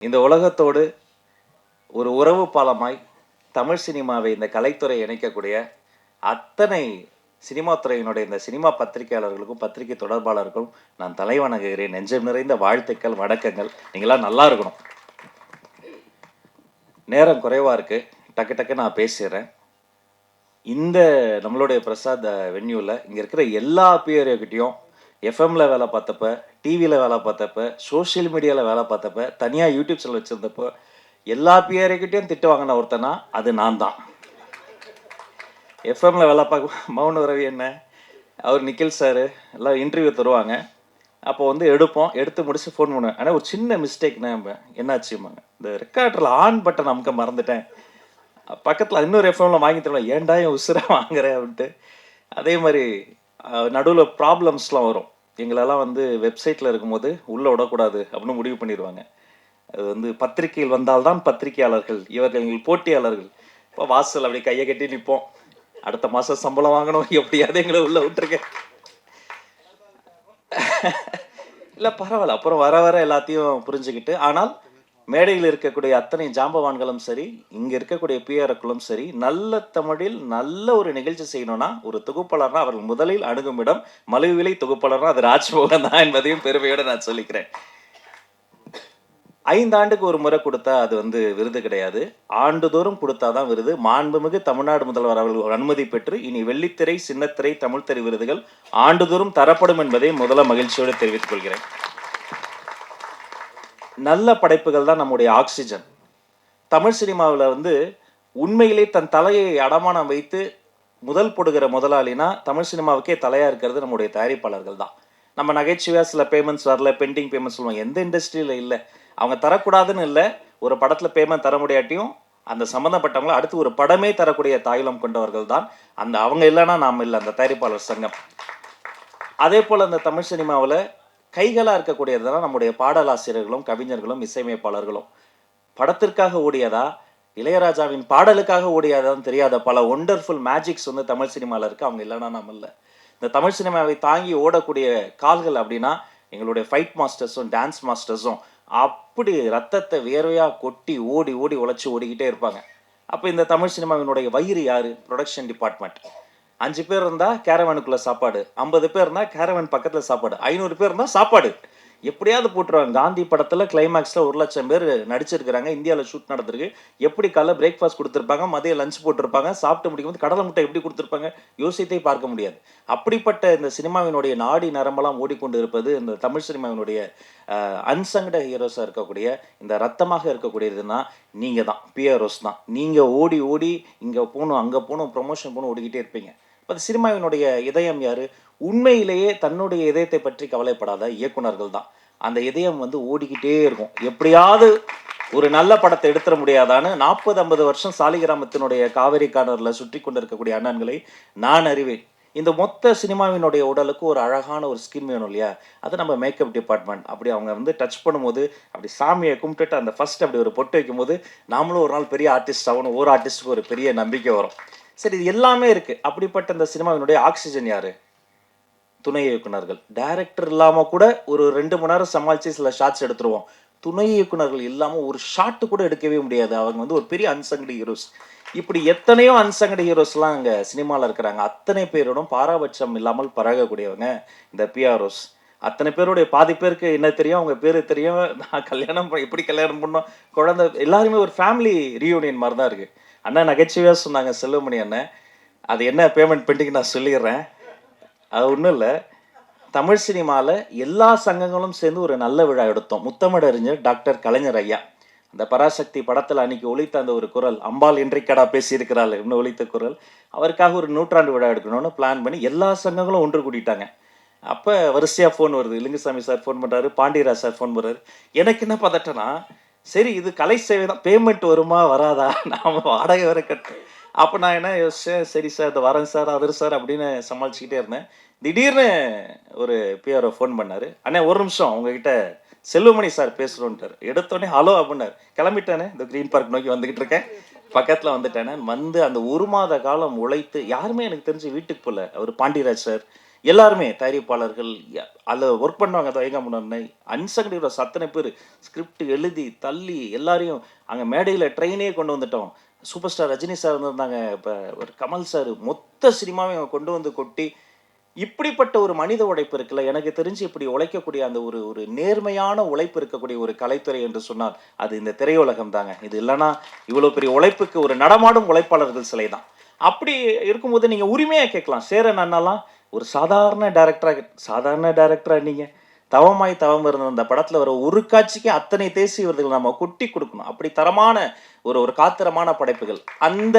இந்த உலகத்தோடு ஒரு உறவு பாலமாய் தமிழ் சினிமாவை இந்த கலைத்துறை இணைக்கக்கூடிய அத்தனை சினிமா துறையினுடைய இந்த சினிமா பத்திரிகையாளர்களுக்கும் பத்திரிகை தொடர்பாளர்களுக்கும் நான் தலைவணங்குகிறேன். நெஞ்சம் நிறைந்த வாழ்த்துக்கள், வணக்கங்கள். நீங்களாம் நல்லா இருக்கணும். நேரம் குறைவாக இருக்குது, டக்கு டக்கு நான் பேசிடுறேன். இந்த நம்மளுடைய பிரசாத் வென்யூவில் இங்கே இருக்கிற எல்லா பிஆர்ஓக்கிட்டையும் எஃப்எம்ல வேலை பார்த்தப்ப, டிவியில் வேலை பார்த்தப்ப, சோஷியல் மீடியாவில் வேலை பார்த்தப்ப, தனியாக யூடியூப் சேனல் வச்சுருந்தப்போ எல்லா பிஆர்ஓக்கிட்டையும் திட்டு வாங்கின ஒருத்தனா அது நான் தான். எஃப்எம்ல வேலை பார்க்க மௌன ரவி என்ன, அவர் நிக்கில் சார் எல்லாம் இன்டர்வியூ தருவாங்க. அப்போ வந்து எடுத்து முடிச்சு ஃபோன் பண்ணுவேன். ஆனால் ஒரு சின்ன மிஸ்டேக்னா என்னாச்சுமாங்க, இந்த ரெக்கார்டரில் ஆன் பட்டன் அமுக்க மறந்துட்டேன். பக்கத்தில் இன்னொரு எஃப்எம்ல வாங்கி தருவேன், ஏன்டா என் உசுரை வாங்குறேன் அப்படின்ட்டு. அதே மாதிரி நடுவில் ப்ராப்ளம்ஸ்லாம் வரும். எங்களெல்லாம் வந்து வெப்சைட்டில் இருக்கும்போது உள்ளே விடக்கூடாது அப்படின்னு முடிவு பண்ணிடுவாங்க. அது வந்து பத்திரிகையில் வந்தால்தான் பத்திரிகையாளர்கள், இவர்கள் எங்கள் போட்டியாளர்கள். இப்போ வாசல் அப்படி கையை கட்டி நிற்போம், அடுத்த மாதம் சம்பளம் வாங்கணும், எப்படியாவது எங்களை உள்ளே விட்டுருக்கேன். இல்லை பரவாயில்ல, அப்புறம் வர வர எல்லாத்தையும் புரிஞ்சுக்கிட்டு, ஆனால் மேடையில் இருக்கக்கூடிய அத்தனை ஜாம்பவான்களும் சரி, இங்கே இருக்கக்கூடிய பிஆர்ஓக்களும் சரி, நல்ல தமிழில் நல்ல ஒரு நிகழ்ச்சி செய்யணும்னா ஒரு தொகுப்பாளர்னா அவர்கள் முதலில் அணுகும் இடம் மலிவிலை தொகுப்பாளர்னா அது ராஜ்மோகன் தான் என்பதையும் பெருமையோடு நான் சொல்லிக்கிறேன். 5 ஆண்டுக்கு ஒரு முறை கொடுத்தா அது வந்து விருது கிடையாது, ஆண்டுதோறும் கொடுத்தாதான் விருது. மாண்புமிகு தமிழ்நாடு முதல்வர் அவர்கள் அனுமதி பெற்று இனி வெள்ளித்திரை, சின்னத்திரை, தமிழ்த்திரை விருதுகள் ஆண்டுதோறும் தரப்படும் என்பதை முதல்ல மகிழ்ச்சியோடு தெரிவித்துக் கொள்கிறேன். நல்ல படைப்புகள் தான் நம்முடைய ஆக்சிஜன். தமிழ் சினிமாவில் வந்து உண்மையிலே தன் தலையை அடமானம் வைத்து முதல் போடுகிற முதலாளினா தமிழ் சினிமாவுக்கே தலையாக இருக்கிறது நம்முடைய தயாரிப்பாளர்கள் தான். நம்ம நகைச்சுவையாக சில பேமெண்ட்ஸ் வரல, பெண்டிங் பேமெண்ட்ஸ் சொல்லுவாங்க, எந்த இண்டஸ்ட்ரியில் இல்லை. அவங்க தரக்கூடாதுன்னு இல்லை, ஒரு படத்தில் பேமெண்ட் தர முடியாட்டியும் அந்த சம்மந்தப்பட்டவங்களை அடுத்து ஒரு படமே தரக்கூடிய தாயுளம் கொண்டவர்கள் தான் அந்த. அவங்க இல்லைன்னா நாம் இல்லை, அந்த தயாரிப்பாளர் சங்கம். அதே போல் அந்த தமிழ் சினிமாவில் கைகளாக இருக்கக்கூடியதுதான் நம்முடைய பாடலாசிரியர்களும் கவிஞர்களும் இசையமைப்பாளர்களும். படத்திற்காக ஓடியதா, இளையராஜாவின் பாடலுக்காக ஓடியதான்னு தெரியாத பல ஒண்டர்ஃபுல் மேஜிக்ஸ் வந்து தமிழ் சினிமாவில் இருக்குது. அவங்க இல்லைன்னா நம்ம இல்லை. இந்த தமிழ் சினிமாவை தாங்கி ஓடக்கூடிய கால்கள் அப்படின்னா எங்களுடைய ஃபைட் மாஸ்டர்ஸும் டான்ஸ் மாஸ்டர்ஸும் அப்படி ரத்தத்தை வேர்வையாக கொட்டி ஓடி ஓடி உழைச்சி ஓடிக்கிட்டே இருப்பாங்க. அப்போ இந்த தமிழ் சினிமாவினுடைய வயிறு யார்? Production department. 5 பேர் இருந்தால் கேரவனுக்குள்ளே சாப்பாடு, 50 பேர் இருந்தால் கேரவன் பக்கத்தில் சாப்பாடு, 500 பேர் இருந்தால் சாப்பாடு எப்படியாவது போட்டுருவாங்க. காந்தி படத்தில் கிளைமேக்ஸில் 1,00,000 பேர் நடிச்சிருக்கிறாங்க, இந்தியாவில் ஷூட் நடந்திருக்கு. எப்படி காலைல பிரேக்ஃபாஸ்ட் கொடுத்துருப்பாங்க, மதியம் லஞ்ச் போட்டிருப்பாங்க, சாப்பிட்டு முடிக்கும்போது கடலை முட்டை எப்படி கொடுத்துருப்பாங்க, யோசித்தே பார்க்க முடியாது. அப்படிப்பட்ட இந்த சினிமாவினுடைய நாடி நரம்பெல்லாம் ஓடிக்கொண்டு இருப்பது இந்த தமிழ் சினிமாவினுடைய அன்சங்கட ஹீரோஸாக இருக்கக்கூடிய, இந்த ரத்தமாக இருக்கக்கூடியதுன்னா நீங்கள் தான், பிஆர்ஓஸ் தான். நீங்கள் ஓடி ஓடி இங்கே போகணும், அங்கே போகணும், ப்ரொமோஷன் போகணும், ஓடிக்கிட்டே இருப்பீங்க. இப்போ சினிமாவினுடைய இதயம் யார்? உண்மையிலேயே தன்னுடைய இதயத்தை பற்றி கவலைப்படாத இயக்குனர்கள் தான். அந்த இதயம் வந்து ஓடிக்கிட்டே இருக்கும். எப்படியாவது ஒரு நல்ல படத்தை எடுத்துட முடியாதான்னு 40-50 வருஷம் சாலிகிராமத்தினுடைய காவேரி கார்னரில் சுற்றி கொண்டு இருக்கக்கூடிய அண்ணன்களை நான் அறிவேன். இந்த மொத்த சினிமாவினுடைய உடலுக்கு ஒரு அழகான ஒரு ஸ்கின் வேணும் இல்லையா? அது நம்ம மேக்கப் டிபார்ட்மெண்ட். அப்படி அவங்க வந்து டச் பண்ணும்போது அப்படி சாமியை கும்பிட்டுட்டு அந்த ஃபர்ஸ்ட் அப்படி ஒரு பொட்டு வைக்கும்போது நாமளும் ஒரு நாள் பெரிய ஆர்டிஸ்ட் ஆகணும், ஒரு ஆர்டிஸ்ட்டுக்கு ஒரு பெரிய நம்பிக்கை வரும். சரி, இது எல்லாமே இருக்குது. அப்படிப்பட்ட இந்த சினிமாவினுடைய ஆக்சிஜன் யார்? துணை இயக்குனர்கள். டைரக்டர் இல்லாமல் கூட ஒரு 2 மணி நேரம் சமாளித்து சில ஷாட்ஸ் எடுத்துருவோம். துணை இயக்குனர்கள் இல்லாமல் ஒரு ஷாட்டு கூட எடுக்கவே முடியாது. அவங்க வந்து ஒரு பெரிய அன்சங்கடு ஹீரோஸ். இப்படி எத்தனையோ அன்சங்கடு ஹீரோஸ்லாம் அங்கே சினிமாவில் இருக்கிறாங்க. அத்தனை பேரோடும் பாராபட்சம் இல்லாமல் பழகக்கூடியவங்க இந்த பிஆர்ஓஸ். அத்தனை பேருடைய பாதி பேருக்கு என்ன தெரியும், அவங்க பேர் தெரியும். நான் எப்படி கல்யாணம் பண்ணோம், குழந்தை, எல்லாருமே ஒரு ஃபேமிலி ரீயூனியன் மாதிரி தான் இருக்குது. அண்ணன் நகைச்சுவையாக சொன்னாங்க, செல்வமணி அண்ணன். அது என்ன பேமெண்ட் பெண்டிங் நான் சொல்லிடுறேன். அது ஒன்றும் இல்லை, தமிழ் சினிமாவில் எல்லா சங்கங்களும் சேர்ந்து ஒரு நல்ல விழா எடுத்தோம். முத்தமிழறிஞர் டாக்டர் கலைஞர் ஐயா, அந்த பராசக்தி படத்தில் அன்னைக்கு ஒலித்த அந்த ஒரு குரல், அம்பாள் இன்றைக்கடா பேசியிருக்கிறாள் இன்னும் ஒலித்த குரல், அவருக்காக ஒரு 100ஆண்டு விழா எடுக்கணும்னு பிளான் பண்ணி எல்லா சங்கங்களும் ஒன்று கூட்டிட்டாங்க. அப்போ வரிசையாக ஃபோன் வருது. லிங்குசாமி சார் ஃபோன் பண்ணுறாரு, பாண்டியராஜ் சார் ஃபோன் பண்ணுறாரு. எனக்கு என்ன பதட்டனா, சரி இது கலை சேவை தான், பேமெண்ட் வருமா வராதா, நாம் வாடகை வர கட்டு. அப்போ நான் என்ன யோசிச்சேன், சரி சார் இது வரேன் சார், அதர் சார் அப்படின்னு சமாளிச்சுக்கிட்டே இருந்தேன். திடீர்னு ஒரு பிஆர்ஓ ஃபோன் பண்ணார். அண்ணே ஒரு நிமிஷம் உங்ககிட்ட செல்வமணி சார் பேசுகிறோன்ட்டார். எடுத்தோடனே ஹலோ அப்படின்னாரு. கிளம்பிட்டானே, இந்த க்ரீன் பார்க் நோக்கி வந்துக்கிட்டு இருக்கேன், பக்கத்தில் வந்துட்டேனே. வந்து அந்த 1 மாத காலம் உழைத்து யாருமே எனக்கு தெரிஞ்சு வீட்டுக்கு போகல. அவர் பாண்டியராஜ் சார், எல்லாருமே தயாரிப்பாளர்கள் அதில் ஒர்க் பண்ணுவாங்க. தயங்க முன்னாடி அன்சங்கடி அத்தனை பேர் ஸ்கிரிப்ட் எழுதி தள்ளி எல்லாரையும் அங்கே மேடையில் ட்ரெயினே கொண்டு வந்துட்டோம். சூப்பர் ஸ்டார் ரஜினி சார் வந்திருந்தாங்க, இப்போ ஒரு கமல் சார், மொத்த சினிமாவையும் கொண்டு வந்து கொட்டி இப்படிப்பட்ட ஒரு மனித உழைப்பு இருக்குல்ல, எனக்கு தெரிஞ்சு இப்படி உழைக்கக்கூடிய அந்த ஒரு ஒரு நேர்மையான உழைப்பு இருக்கக்கூடிய ஒரு கலைத்துறை என்று சொன்னால் அது இந்த திரையுலகம் தாங்க. இது இல்லைன்னா இவ்வளோ பெரிய உழைப்புக்கு ஒரு நடமாடும் உழைப்பாளர்கள் சிலை தான். அப்படி இருக்கும்போது நீங்க உரிமையா கேட்கலாம். சேரன் அண்ணாலாம் ஒரு சாதாரண டைரக்டரா நீங்க தவமாய் தவம் இருந்த அந்த படத்துல வர ஒரு காட்சிக்கு அத்தனை தேசிய விருதுகள் நம்ம கொட்டி கொடுக்கணும். அப்படி தரமான ஒரு ஒரு காத்திரமான படைப்புகள். அந்த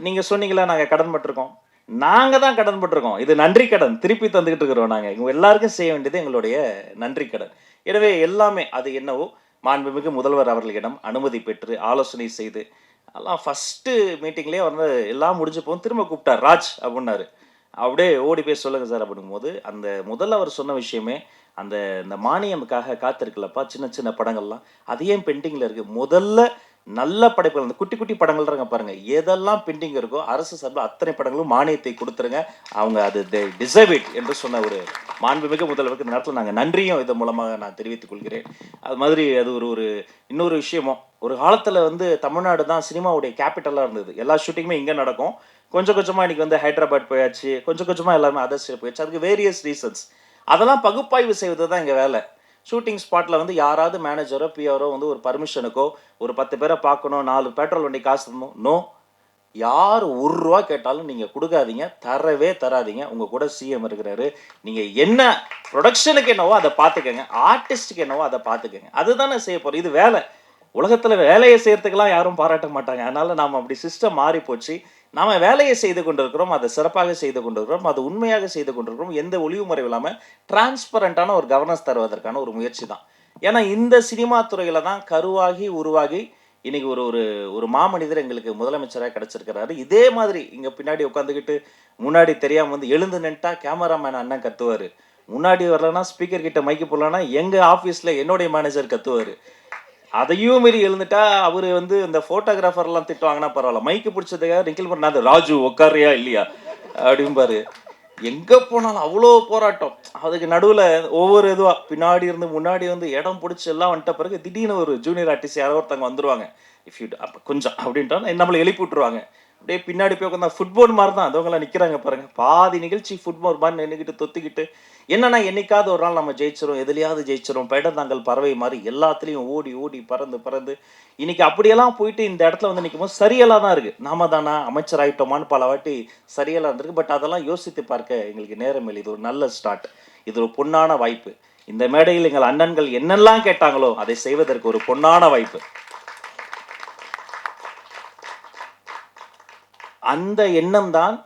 நீங்க சொன்னீங்களா நாங்க கடன் பட்டிருக்கோம். நாங்க தான் கடன் பட்டிருக்கோம். இது நன்றி கடன். திருப்பி தந்துகிட்டு இருக்கிறோம் நாங்க. இவங்க எல்லாருக்கும் செய்ய வேண்டியது எங்களுடைய நன்றி கடன். எனவே எல்லாமே அது என்னவோ மாண்புமிகு முதல்வர் அவர்களிடம் அனுமதி பெற்று ஆலோசனை செய்து எல்லாம் ஃபர்ஸ்ட் மீட்டிங்லேயே வந்து எல்லாம் முடிஞ்சு போகும். திரும்ப கூப்பிட்டார் ராஜ் அப்படின்னாரு. அப்படியே ஓடி போய் சொல்லுங்க சார் அப்படிங்கும்போது அந்த முதல்ல அவர் சொன்ன விஷயமே அந்த இந்த மானியமுக்காக காத்திருக்கலப்பா சின்ன சின்ன படங்கள்லாம் அது ஏன் பெண்டிங்கில் இருக்கு. முதல்ல நல்ல படைப்புகள் அந்த குட்டி குட்டி படங்கள்றாங்க பாருங்க, எதெல்லாம் பெண்டிங் இருக்கோ அரசு சார்பில் அத்தனை படங்களும் மானியத்தை கொடுத்துருங்க. அவங்க அது டிசர்வ் இட் என்று சொன்ன ஒரு மாண்புமிகு முதல்வருக்கு இந்த நேரத்தில் நாங்கள் நன்றியும் இதன் மூலமாக நான் தெரிவித்துக் கொள்கிறேன். அது மாதிரி அது ஒரு ஒரு இன்னொரு விஷயமும் ஒரு காலத்தில் வந்து தமிழ்நாடு தான் சினிமாவுடைய கேபிட்டலாக இருந்தது. எல்லா ஷூட்டிங்குமே இங்கே நடக்கும். கொஞ்சம் கொஞ்சமாக இன்னைக்கு வந்து ஹைதராபாத் போயாச்சு, கொஞ்சம் கொஞ்சமாக எல்லாமே அதர் ஸ்டேட் போயாச்சு. அதுக்கு வேரியஸ் ரீசன்ஸ். அதெல்லாம் பகுப்பாய்வு செய்வது தான் எங்கள் வேலை. ஷூட்டிங் ஸ்பாட்டில் வந்து யாராவது மேனேஜரோ பிஆரோ வந்து ஒரு பர்மிஷனுக்கோ ஒரு 10 பேரை பார்க்கணும், 4 பெட்ரோல் வண்டி காசு தரணும். நோ, யார் ரூபா கேட்டாலும் நீங்கள் கொடுக்காதீங்க, தரவே தராதீங்க. உங்கள் கூட சிஎம் இருக்கிறாரு. நீங்கள் என்ன ப்ரொடக்ஷனுக்கு என்னவோ அதை பார்த்துக்கங்க, ஆர்டிஸ்ட்டுக்கு என்னவோ அதை பார்த்துக்கங்க. அதுதானே செய்ய போகிறோம். இது வேலை. உலகத்தில் வேலையை செய்யறதுக்கெல்லாம் யாரும் பாராட்ட மாட்டாங்க. அதனால நாம் அப்படி சிஸ்டம் மாறி போச்சு. நாம் வேலையை செய்து கொண்டிருக்கிறோம், அதை சிறப்பாக செய்து கொண்டிருக்கிறோம், அது உண்மையாக செய்து கொண்டிருக்கிறோம். எந்த ஒளிவு முறைவு இல்லாமல் டிரான்ஸ்பரண்டான ஒரு கவர்னன்ஸ் தருவதற்கான ஒரு முயற்சி தான். ஏன்னா இந்த சினிமா துறையில தான் கருவாகி உருவாகி இன்னைக்கு ஒரு ஒரு ஒரு மாமனிதர் எங்களுக்கு முதலமைச்சராக கிடைச்சிருக்கிறாரு. இதே மாதிரி இங்க பின்னாடி உட்காந்துக்கிட்டு முன்னாடி தெரியாம வந்து எழுந்து நின்ட்டா கேமராமேன் அண்ணன் கத்துவாரு. முன்னாடி வரலன்னா ஸ்பீக்கர் கிட்ட மைக்கு போடலன்னா எங்க ஆபீஸ்ல என்னுடைய மேனேஜர் கத்துவாரு. அதையும் மீறி எழுந்துட்டா அவரு வந்து இந்த போட்டோகிராஃபர்லாம் திட்டுவாங்கன்னா பரவாயில்ல, மைக்கு பிடிச்சதுக்காக நிக்கில் பண்ணாது ராஜு உட்காரியா இல்லையா அப்படிம்பாரு. எங்க போனாலும் அவ்வளோ போராட்டம். அதுக்கு நடுவில் ஒவ்வொரு இதுவா பின்னாடி இருந்து முன்னாடி வந்து இடம் பிடிச்சி எல்லாம் வந்துட்ட பிறகு திடீர்னு ஒரு ஜூனியர் ஆர்டிஸ்ட் யாரோ ஒருத்தவங்க வந்துருவாங்க. இஃப் யூ அப்போ கொஞ்சம் அப்படின்ட்டா நம்மளை எழுப்பி விட்டுருவாங்க. அப்படியே பின்னாடி போய் உட்காந்தா ஃபுட்பால் மாதிரி தான் அதவங்களாம் நிற்கிறாங்க பாருங்க. பாதி நிகழ்ச்சி ஃபுட்பால் மாதிரி நின்றுக்கிட்டு தொத்திக்கிட்டு என்னன்னா என்னைக்காவது ஒரு நாள் நம்ம ஜெயிச்சிரும், எதுலையாவது ஜெயிச்சிரும், பெடந்தாங்கல் பறவை மாதிரி எல்லாத்துலேயும் ஓடி ஓடி பறந்து பறந்து இன்னைக்கு அப்படியெல்லாம் போயிட்டு இந்த இடத்துல வந்து நிற்கும் போது சரியெல்லாம் தான் இருக்கு. நாம தானா அமைச்சர் ஆயிட்டோமான்னு பல வாட்டி சரியெல்லாம் இருந்திருக்கு. பட் அதெல்லாம் யோசித்து பார்க்க எங்களுக்கு நேரம் இல்லை. இது ஒரு நல்ல ஸ்டார்ட், இது ஒரு பொன்னான வாய்ப்பு. இந்த மேடையில் எங்கள் அண்ணன்கள் என்னெல்லாம் கேட்டாங்களோ அதை செய்வதற்கு ஒரு பொன்னான வாய்ப்பு. அந்த எண்ணம் தான்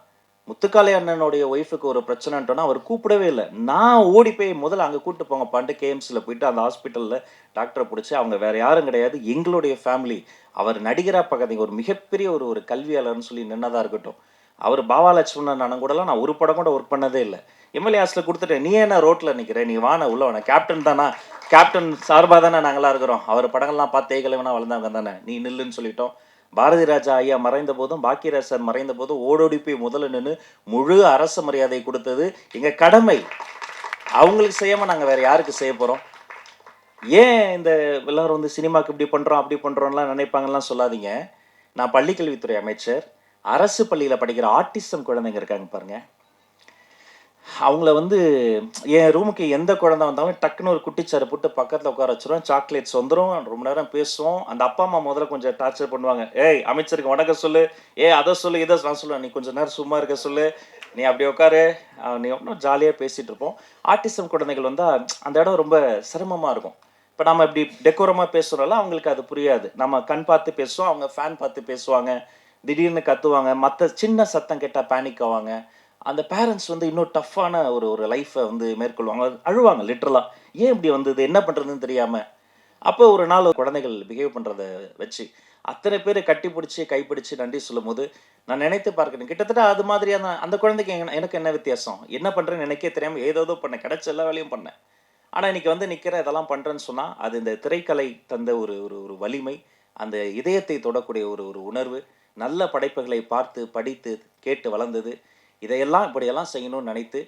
முத்துக்காளி அண்ணனுடைய ஒய்ஃபுக்கு ஒரு பிரச்சனைட்டோன்னா அவர் கூப்பிடவே இல்லை. நான் ஓடி போய் முதல்ல அங்கே கூப்பிட்டு போங்க பாட்டு கேஎம்சியில் போயிட்டு அந்த ஹாஸ்பிட்டலில் டாக்டரை பிடிச்சி அவங்க வேற யாரும் கிடையாது எங்களுடைய ஃபேமிலி. அவர் நடிகராக பார்க்காதீங்க, ஒரு மிகப்பெரிய ஒரு ஒரு கல்வியாளர்னு சொல்லி நின்னதாக இருக்கட்டும். அவர் பாவா லட்சுமணன் அண்ணன் கூடலாம் நான் ஒரு படம் கூட ஒர்க் பண்ணதே இல்லை. எம்எல்ஏ ஹாஸ்டில் கொடுத்துட்டேன். நீ என்ன ரோட்டில் நிற்கிறேன், நீ வான உள்ள வேணா, கேப்டன் தானா, கேப்டன் சார்பாக தானே நாங்களாம் இருக்கிறோம், அவர் படங்கள்லாம் பார்த்து ஏகலைவனா வளர்ந்தவங்க தானே, நீ நில்லுன்னு சொல்லிட்டோம். பாரதி ராஜா ஐயா மறைந்த போதும் பாக்கியராஜ் சார் மறைந்த போதும் ஓடோடி போய் முதல்ல நின்று முழு அரசு மரியாதை கொடுத்தது எங்க கடமை. அவங்களுக்கு செய்யாம நாங்க வேற யாருக்கு செய்ய போறோம்? ஏன் இந்த எல்லாரும் வந்து சினிமாக்கு இப்படி பண்றோம் அப்படி பண்றோம்லாம் நினைப்பாங்கலாம் சொல்லாதீங்க. நான் பள்ளிக்கல்வித்துறை அமைச்சர். அரசு பள்ளியில படிக்கிற ஆர்டிசம் குழந்தைங்க இருக்காங்க பாருங்க, அவங்கள வந்து என் ரூமுக்கு எந்த குழந்தை வந்தாலும் டக்குன்னு ஒரு குட்டிச்சாரை போட்டு பக்கத்தில் உட்கார வச்சிருவோம். சாக்லேட்ஸ் வந்துடும், ரொம்ப நேரம் பேசுவோம். அந்த அப்பா அம்மா முதல்ல கொஞ்சம் டார்ச்சர் பண்ணுவாங்க. ஏய் அமைச்சருக்கு வணக்கம் சொல்லு, அதை சொல்லு, இதை நான் சொல்லுவேன், நீ கொஞ்சம் நேரம் சும்மா இருக்க சொல்லு, நீ அப்படி உட்காரு, நீ ஒன்றும் ஜாலியாக பேசிகிட்டு இருப்போம். ஆர்டிசம் குழந்தைகள் வந்தால் அந்த இடம் ரொம்ப சிரமமாக இருக்கும். இப்போ நம்ம இப்படி டெக்கோரமாக பேசுகிறோம்ல, அவங்களுக்கு அது புரியாது. நம்ம கண் பார்த்து பேசுவோம், அவங்க ஃபேன் பார்த்து பேசுவாங்க, திடீர்னு கத்துவாங்க, மற்ற சின்ன சத்தம் கேட்டால் பேனிக் ஆவாங்க. அந்த பேரண்ட்ஸ் வந்து இன்னும் டஃப்பான ஒரு ஒரு லைஃப்பை வந்து மேற்கொள்வாங்க, அழுவாங்க லிட்ரலாக. ஏன் இப்படி வந்தது, என்ன பண்ணுறதுன்னு தெரியாமல். அப்போ ஒரு நாள் குழந்தைகள் பிஹேவ் பண்ணுறதை வச்சு அத்தனை பேர் கட்டி பிடிச்சி கைப்பிடிச்சு நன்றி சொல்லும் போது நான் நினைத்து பார்க்கிறேன், கிட்டத்தட்ட அது மாதிரியான அந்த குழந்தைக்கு எனக்கு என்ன வித்தியாசம், என்ன பண்ணுறேன்னு எனக்கே தெரியாமல் ஏதோ பண்ணேன், கிடைச்ச எல்லா வேலையும் பண்ணேன். ஆனால் இன்னைக்கு வந்து நிற்கிற இதெல்லாம் பண்ணுறேன்னு சொன்னால் அது இந்த திரைக்கலை தந்த ஒரு ஒரு ஒரு வலிமை, அந்த இதயத்தை தொடக்கூடிய ஒரு ஒரு உணர்வு, நல்ல படைப்புகளை பார்த்து படித்து கேட்டு வளர்ந்தது. இதையெல்லாம் இப்படியெல்லாம் செய்யணும்னு நினைத்து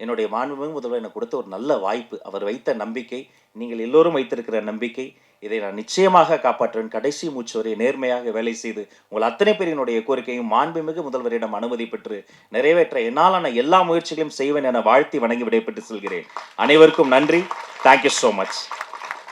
என்னுடைய மாண்புமிகு முதல்வர் எனக்கு கொடுத்த ஒரு நல்ல வாய்ப்பு. அவர் வைத்த நம்பிக்கை, நீங்கள் எல்லோரும் வைத்திருக்கிற நம்பிக்கை, இதை நான் நிச்சயமாக காப்பாற்றுவேன். கடைசி மூச்சு வரை நேர்மையாக வேலை செய்து உங்கள் அத்தனை பேரினுடைய கோரிக்கையும் மாண்புமிகு முதல்வரிடம் அனுமதி பெற்று நிறைவேற்ற என்னாலான எல்லா முயற்சிகளையும் செய்வேன் என வாழ்த்தி வணங்கி விடைபெற்று செல்கிறேன். அனைவருக்கும் நன்றி. Thank you so much.